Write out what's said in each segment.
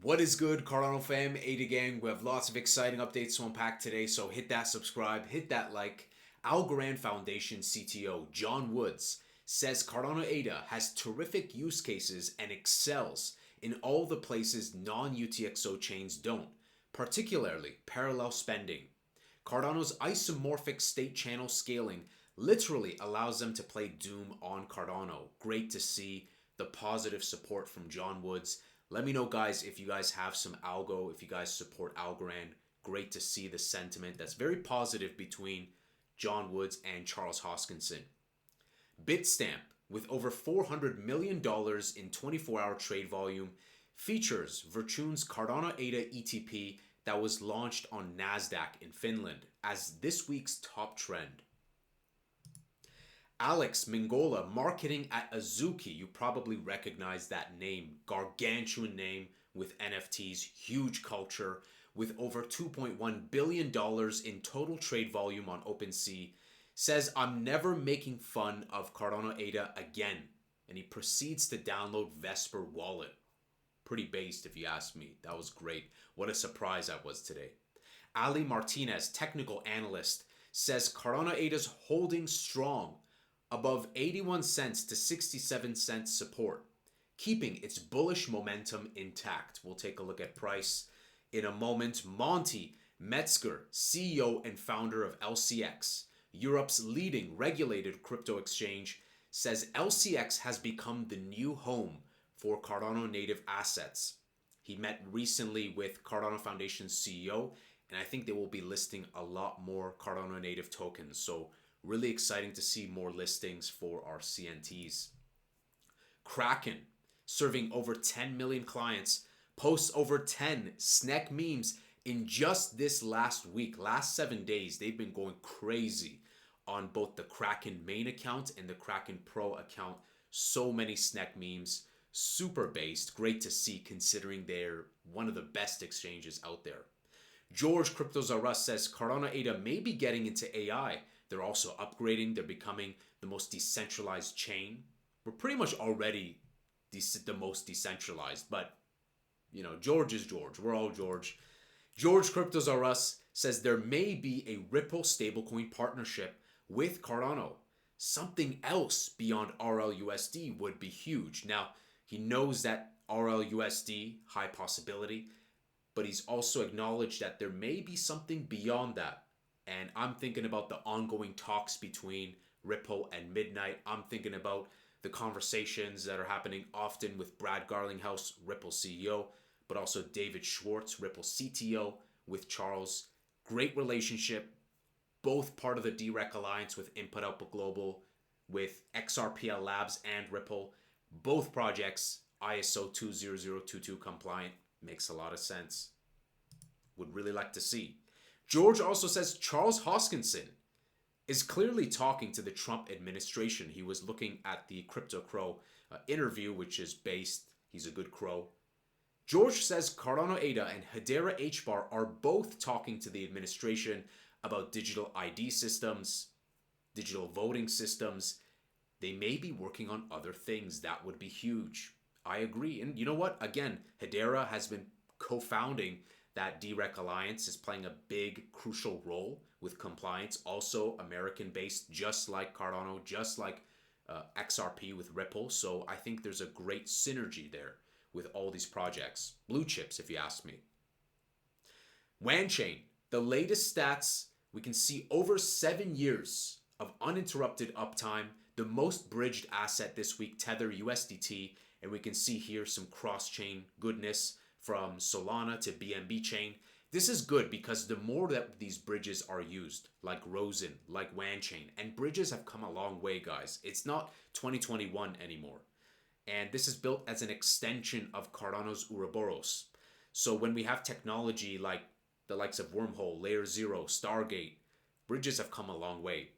What is good, Cardano fam, ADA gang? We have lots of exciting updates to unpack today, so hit that subscribe, hit that like. Algorand Foundation CTO John Woods says Cardano ADA has terrific use cases and excels in all the places non-UTXO chains don't, particularly parallel spending. Cardano's isomorphic state channel scaling literally allows them to play Doom on Cardano. Great to see the positive support from John Woods. Let me know, guys, if you guys have some algo, if you guys support Algorand. Great to see the sentiment that's very positive between John Woods and Charles Hoskinson. Bitstamp, with over $400 million in 24-hour trade volume, features Virtune's Cardano ADA ETP that was launched on NASDAQ in Finland as this week's top trend. Alex Mingola marketing at Azuki. You probably recognize that name. Gargantuan name with NFTs, huge culture, with over $2.1 billion in total trade volume on OpenSea, says, "I'm never making fun of Cardano ADA again." And he proceeds to download Vesper Wallet. Pretty based if you ask me. That was great. What a surprise that was today. Ali Martinez, technical analyst, says Cardano ADA's holding strong above 81 cents to 67 cents support, keeping its bullish momentum intact. We'll take a look at price in a moment. Monty Metzger, CEO and founder of LCX, Europe's leading regulated crypto exchange, says LCX has become the new home for Cardano native assets. He met recently with Cardano Foundation's CEO, and I think they will be listing a lot more Cardano native tokens. So really exciting to see more listings for our CNTs. Kraken, serving over 10 million clients, posts over 10 SNEC memes in just this last week. Last 7 days, they've been going crazy on both the Kraken main account and the Kraken Pro account. So many SNEC memes, super based. Great to see considering they're one of the best exchanges out there. George CryptoZarus says Cardano ADA may be getting into AI. They're also upgrading. They're becoming the most decentralized chain. We're pretty much already the most decentralized, but you know, George is George. We're all George. George CryptoZarus says there may be a Ripple stablecoin partnership with Cardano. Something else beyond RLUSD would be huge. Now, he knows that RLUSD, high possibility, but he's also acknowledged that there may be something beyond that. And I'm thinking about the ongoing talks between Ripple and Midnight. I'm thinking about the conversations that are happening often with Brad Garlinghouse, Ripple CEO, but also David Schwartz, Ripple CTO, with Charles. Great relationship. Both part of the DREC Alliance with Input Output Global, with XRPL Labs and Ripple. Both projects ISO 20022 compliant. Makes a lot of sense. Would really like to see. George also says Charles Hoskinson is clearly talking to the Trump administration. He was looking at the Crypto Crow interview, which is based. He's a good crow. George says Cardano ADA and Hedera HBAR are both talking to the administration about digital ID systems, digital voting systems. They may be working on other things. That would be huge. I agree. And you know what? Again, Hedera has been co-founding that DREC Alliance, is playing a big, crucial role with compliance. Also American-based, just like Cardano, just like XRP with Ripple. So I think there's a great synergy there with all these projects. Blue chips, if you ask me. Wanchain, the latest stats, we can see over 7 years of uninterrupted uptime, the most bridged asset this week, Tether USDT, and we can see here some cross-chain goodness from Solana to BNBChain. This is good because the more that these bridges are used, like Rosen, like Wanchain, and bridges have come a long way, guys. It's not 2021 anymore. And this is built as an extension of Cardano's Ouroboros. So when we have technology like the likes of Wormhole, Layer 0, Stargate, bridges have come a long way.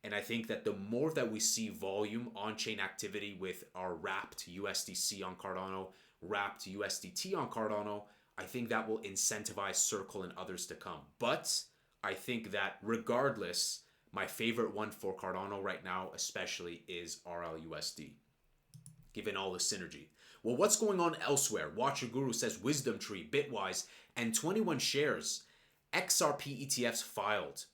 And I think that the more that we see volume on-chain activity with our wrapped USDC on Cardano, wrapped USDT on Cardano, I think that will incentivize Circle and others to come. But I think that regardless, my favorite one for Cardano right now especially is RLUSD, given all the synergy. Well, what's going on elsewhere? Watcher Guru says WisdomTree, Bitwise, and 21 shares. XRP ETFs filed.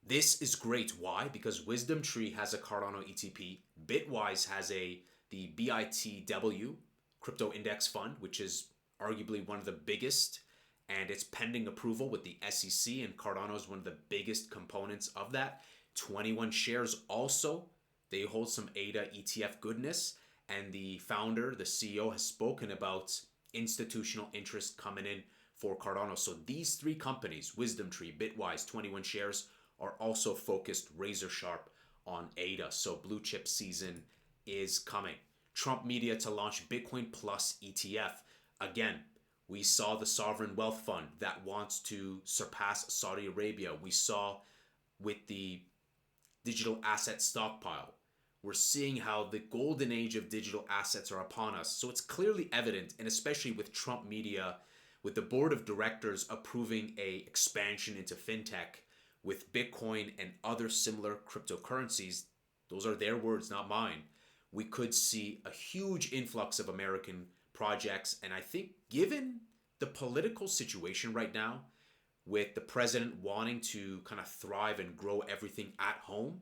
This is great. Why? Because WisdomTree has a Cardano ETP. Bitwise has the BITW Crypto Index Fund, which is arguably one of the biggest, and it's pending approval with the SEC, and Cardano is one of the biggest components of that. 21 shares also. They hold some ADA ETF goodness, and the founder, the CEO, has spoken about institutional interest coming in for Cardano. So these three companies, WisdomTree, Bitwise, 21 shares, are also focused razor sharp on ADA. So blue chip season is coming. Trump Media to launch Bitcoin Plus ETF. Again, we saw the sovereign wealth fund that wants to surpass Saudi Arabia. We saw with the digital asset stockpile. We're seeing how the golden age of digital assets are upon us. So it's clearly evident, and especially with Trump Media, with the board of directors approving a expansion into fintech with Bitcoin and other similar cryptocurrencies, those are their words, not mine, we could see a huge influx of American projects. And I think given the political situation right now, with the president wanting to kind of thrive and grow everything at home,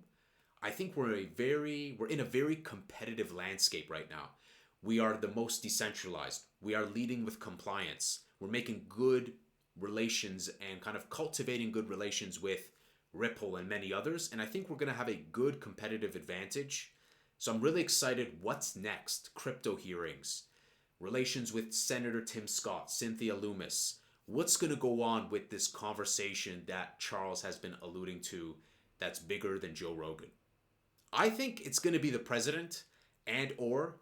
I think we're in a very competitive landscape right now. We are the most decentralized. We are leading with compliance. We're making good relations and kind of cultivating good relations with Ripple and many others. And I think we're going to have a good competitive advantage. So I'm really excited. What's next? Crypto hearings, relations with Senator Tim Scott, Cynthia Lummis. What's going to go on with this conversation that Charles has been alluding to that's bigger than Joe Rogan? I think it's going to be the president and or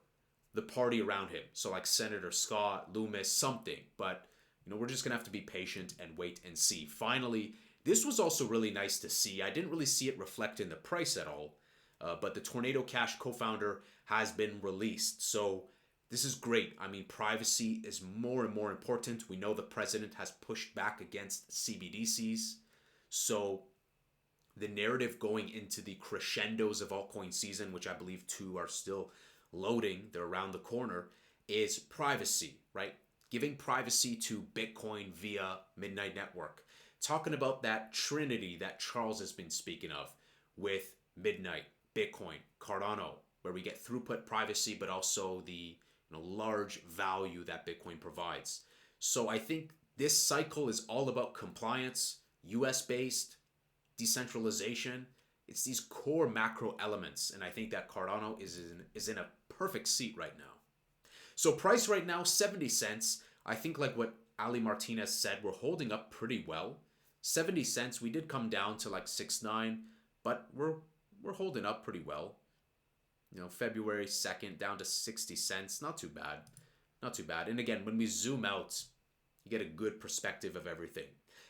the party around him. So like Senator Scott, Lummis, something. But we're just going to have to be patient and wait and see. Finally, this was also really nice to see. I didn't really see it reflect in the price at all. But the Tornado Cash co-founder has been released. So this is great. I mean, privacy is more and more important. We know the president has pushed back against CBDCs. So the narrative going into the crescendos of altcoin season, which I believe two are still loading, they're around the corner, is privacy, right? Giving privacy to Bitcoin via Midnight Network. Talking about that trinity that Charles has been speaking of with Midnight, Bitcoin, Cardano, where we get throughput privacy, but also the large value that Bitcoin provides. So I think this cycle is all about compliance, US-based, decentralization. It's these core macro elements, and I think that Cardano is in a perfect seat right now. So price right now, 70 cents. I think like what Ali Martinez said, we're holding up pretty well. 70 cents, we did come down to like 6.9, but we're holding up pretty well. February 2nd down to 60 cents. Not too bad. Not too bad. And again, when we zoom out, you get a good perspective of everything.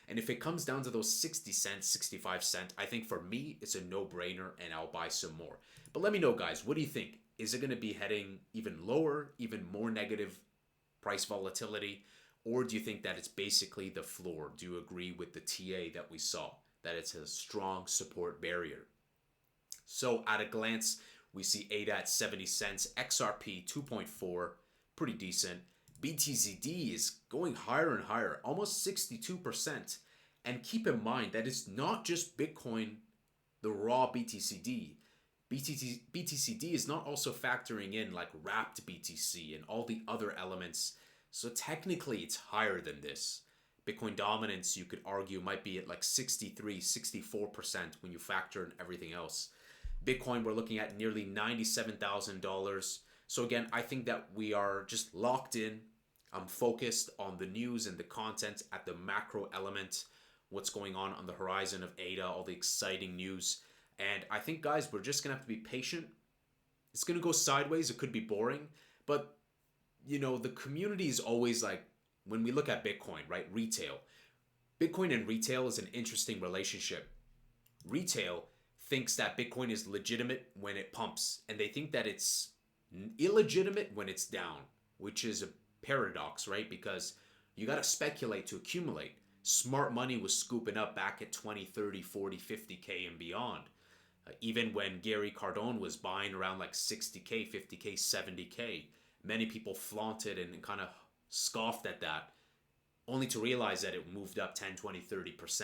And if it comes down to those 60 cents, 65 cents, I think for me, it's a no-brainer and I'll buy some more. But let me know, guys, what do you think? Is it going to be heading even lower, even more negative price volatility? Or do you think that it's basically the floor? Do you agree with the TA that we saw, that it's a strong support barrier? So at a glance, we see ADA at 70 cents, XRP 2.4, pretty decent. BTC.D is going higher and higher, almost 62%. And keep in mind that it's not just Bitcoin, the raw BTC.D. BTC.D is not also factoring in like wrapped BTC and all the other elements. So technically it's higher than this. Bitcoin dominance, you could argue, might be at like 63, 64% when you factor in everything else. Bitcoin, we're looking at nearly $97,000. So again, I think that we are just locked in. I'm focused on the news and the content at the macro element, what's going on the horizon of ADA, all the exciting news. And I think, guys, we're just going to have to be patient. It's going to go sideways. It could be boring. But, the community is always like, when we look at Bitcoin, right, retail. Bitcoin and retail is an interesting relationship. Retail thinks that Bitcoin is legitimate when it pumps, and they think that it's illegitimate when it's down, which is a paradox, right? Because you got to speculate to accumulate. Smart money was scooping up back at 20, 30, 40, 50K and beyond. Even when Gary Cardone was buying around like 60K, 50K, 70K. many people flaunted and kind of scoffed at that, only to realize that it moved up 10, 20, 30%.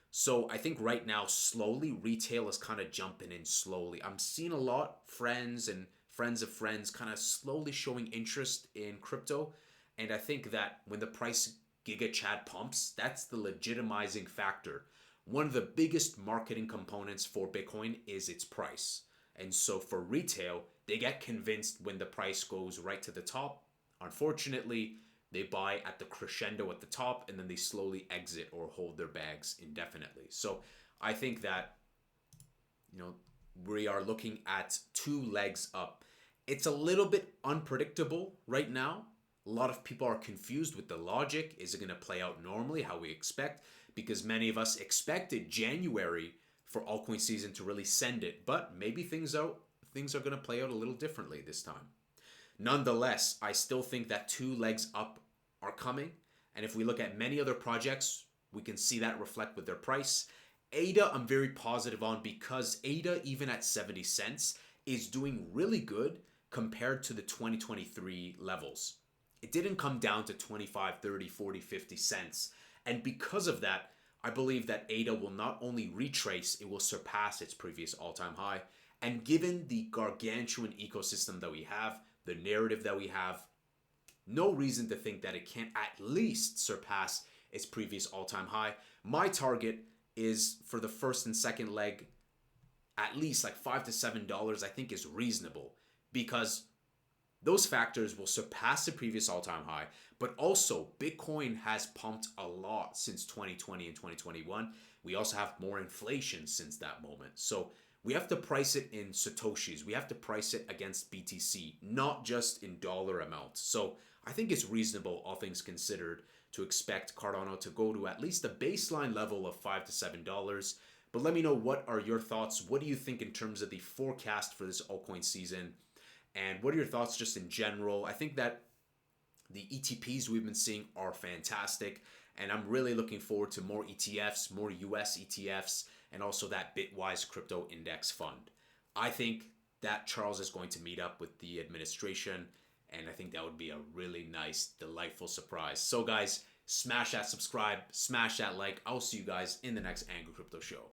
So I think right now, slowly, retail is kind of jumping in slowly. I'm seeing a lot friends and friends of friends kind of slowly showing interest in crypto. And I think that when the price Giga Chad pumps, that's the legitimizing factor. One of the biggest marketing components for Bitcoin is its price. And so for retail, they get convinced when the price goes right to the top. Unfortunately, they buy at the crescendo at the top and then they slowly exit or hold their bags indefinitely. So I think that, we are looking at two legs up. It's a little bit unpredictable right now. A lot of people are confused with the logic. Is it going to play out normally how we expect? Because many of us expected January for altcoin season to really send it, but maybe things are going to play out a little differently this time. Nonetheless, I still think that two legs up are coming. And if we look at many other projects, we can see that reflect with their price. ADA, I'm very positive on because ADA, even at 70 cents, is doing really good compared to the 2023 levels. It didn't come down to 25, 30, 40, 50 cents. And because of that, I believe that ADA will not only retrace, it will surpass its previous all-time high. And given the gargantuan ecosystem that we have, the narrative that we have, no reason to think that it can't at least surpass its previous all-time high. My target is for the first and second leg, at least like $5 to $7, I think is reasonable because those factors will surpass the previous all-time high, but also Bitcoin has pumped a lot since 2020 and 2021. We also have more inflation since that moment. So we have to price it in Satoshis. We have to price it against BTC, not just in dollar amounts. So I think it's reasonable, all things considered, to expect Cardano to go to at least a baseline level of $5 to $7. But let me know, what are your thoughts? What do you think in terms of the forecast for this altcoin season? And what are your thoughts just in general? I think that the ETPs we've been seeing are fantastic. And I'm really looking forward to more ETFs, more US ETFs, and also that Bitwise crypto index fund. I think that Charles is going to meet up with the administration, and I think that would be a really nice, delightful surprise. So guys, smash that subscribe, smash that like. I'll see you guys in the next Angry Crypto Show.